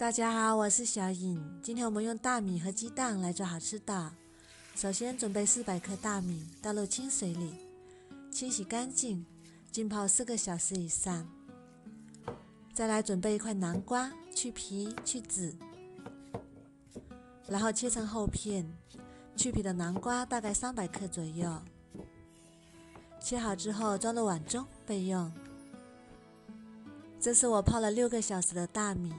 大家好，我是小颖。今天我们用大米和鸡蛋来做好吃的。首先准备400克大米，倒入清水里，清洗干净，浸泡4个小时以上。再来准备一块南瓜，去皮去籽，然后切成厚片。去皮的南瓜大概300克左右。切好之后装入碗中备用。这是我泡了6个小时的大米，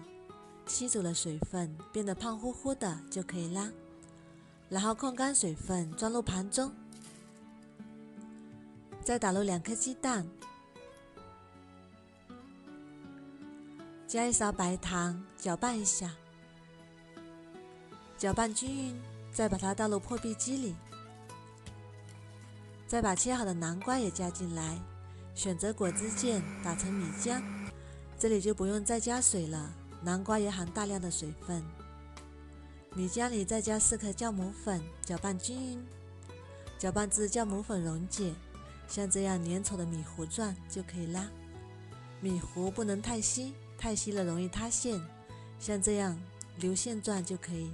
吸走了水分，变得胖乎乎的就可以啦。然后控干水分，装入盘中，再打入2颗鸡蛋，加1勺白糖，搅拌一下，搅拌均匀，再把它倒入破壁机里，再把切好的南瓜也加进来，选择果汁键打成米浆，这里就不用再加水了，南瓜也含大量的水分。米浆里再加4克酵母粉，搅拌均匀，搅拌至酵母粉溶解，像这样粘稠的米糊状就可以啦。米糊不能太稀，太稀了容易塌陷，像这样流线状就可以。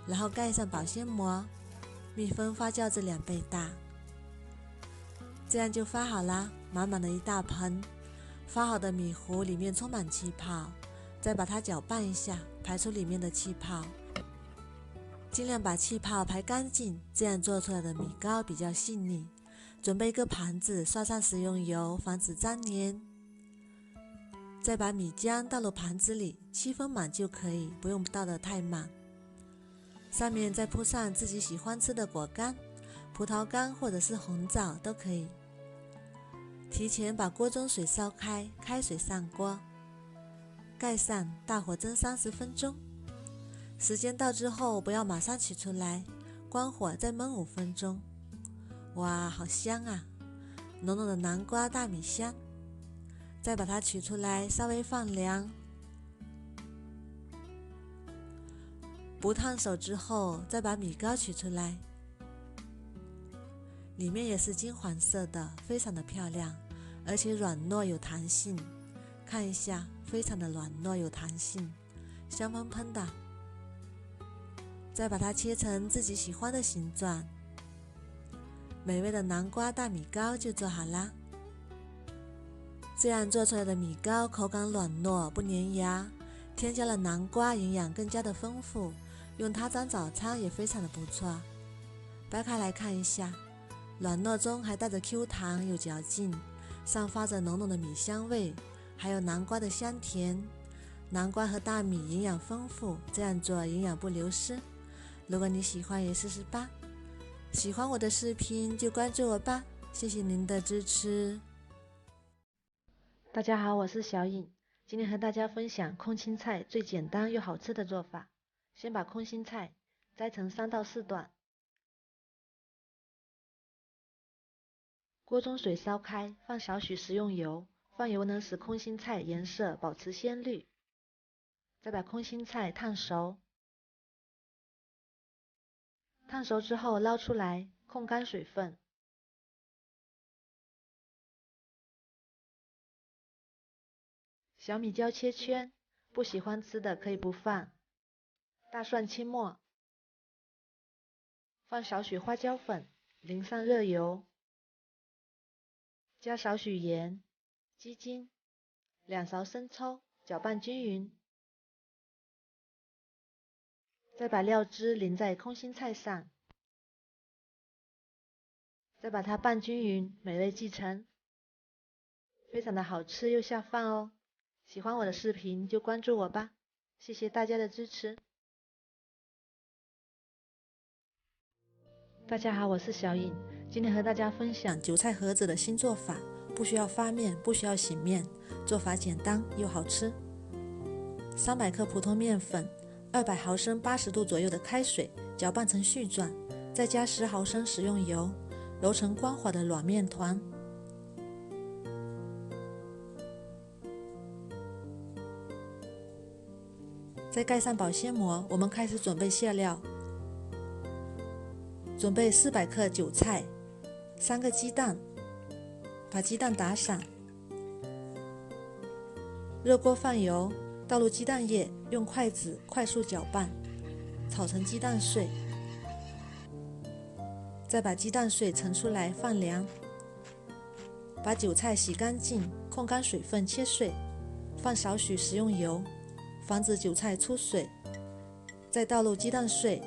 然后盖上保鲜膜，密封发酵至2倍大，这样就发好啦。满满的一大盆，发好的米糊里面充满气泡，再把它搅拌一下，排出里面的气泡。尽量把气泡排干净，这样做出来的米糕比较细腻。准备一个盘子，刷上食用油，防止粘黏。再把米浆倒入盘子里，7分满就可以，不用倒得太满。上面再铺上自己喜欢吃的果干，葡萄干或者是红枣都可以。提前把锅中水烧开，开水上锅，盖上，大火蒸30分钟。时间到之后不要马上取出来，关火再焖5分钟。哇，好香啊，浓浓的南瓜大米香。再把它取出来，稍微放凉，不烫手之后，再把米糕取出来，里面也是金黄色的，非常的漂亮，而且软糯有弹性。看一下，非常的软糯有弹性，香喷喷的。再把它切成自己喜欢的形状，美味的南瓜大米糕就做好啦。这样做出来的米糕口感软糯不粘牙，添加了南瓜，营养更加的丰富，用它当早餐也非常的不错。掰开来看一下，软糯中还带着 Q 弹，有嚼劲，散发着浓浓的米香味，还有南瓜的香甜。南瓜和大米营养丰富，这样做营养不流失。如果你喜欢也试试吧。喜欢我的视频就关注我吧，谢谢您的支持。大家好，我是小颖，今天和大家分享空心菜最简单又好吃的做法。先把空心菜摘成3到4段，锅中水烧开，放少许食用油，放油能使空心菜颜色保持鲜绿。再把空心菜烫熟，烫熟之后捞出来，控干水分。小米椒切圈，不喜欢吃的可以不放。大蒜切末，放少许花椒粉，淋上热油，加少许盐、鸡精、2勺生抽，搅拌均匀。再把料汁淋在空心菜上，再把它拌均匀，美味继承，非常的好吃又下饭哦。喜欢我的视频就关注我吧，谢谢大家的支持。大家好，我是小颖，今天和大家分享韭菜盒子的新做法，不需要发面，不需要醒面，做法简单又好吃。300克普通面粉，200毫升80度左右的开水，搅拌成絮状，再加10毫升食用油，揉成光滑的软面团。再盖上保鲜膜，我们开始准备馅料。准备400克韭菜，3个鸡蛋，把鸡蛋打散。热锅放油，倒入鸡蛋液，用筷子快速搅拌，炒成鸡蛋碎。再把鸡蛋碎盛出来放凉。把韭菜洗干净，控干水分，切碎，放少许食用油，防止韭菜出水。再倒入鸡蛋碎，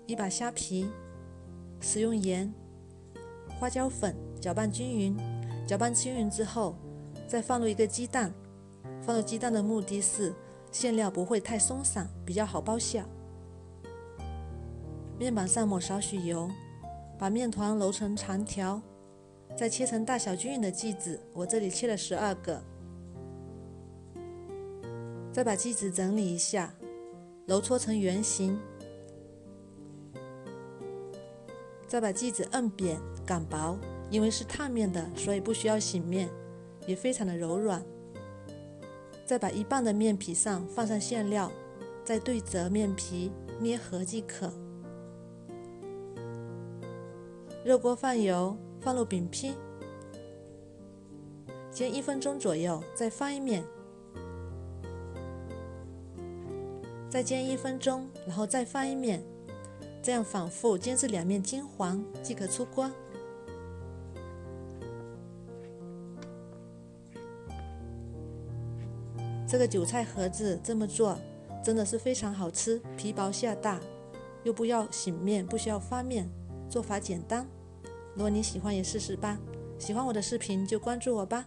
一把虾皮，食用盐、花椒粉，搅拌均匀。搅拌均匀之后，再放入一个鸡蛋。放入鸡蛋的目的是馅料不会太松散，比较好包馅。面板上抹少许油，把面团揉成长条，再切成大小均匀的剂子，我这里切了12个。再把剂子整理一下，揉搓成圆形。再把剂子摁扁擀薄，因为是烫面的，所以不需要醒面，也非常的柔软。再把一半的面皮上放上馅料，再对折面皮，捏合即可。热锅放油，放入饼坯，煎1分钟左右，再翻一面，再煎1分钟，然后再翻一面，这样反复煎至两面金黄即可出锅。这个韭菜盒子这么做真的是非常好吃，皮薄馅大，又不要醒面，不需要翻面，做法简单。如果你喜欢也试试吧。喜欢我的视频就关注我吧。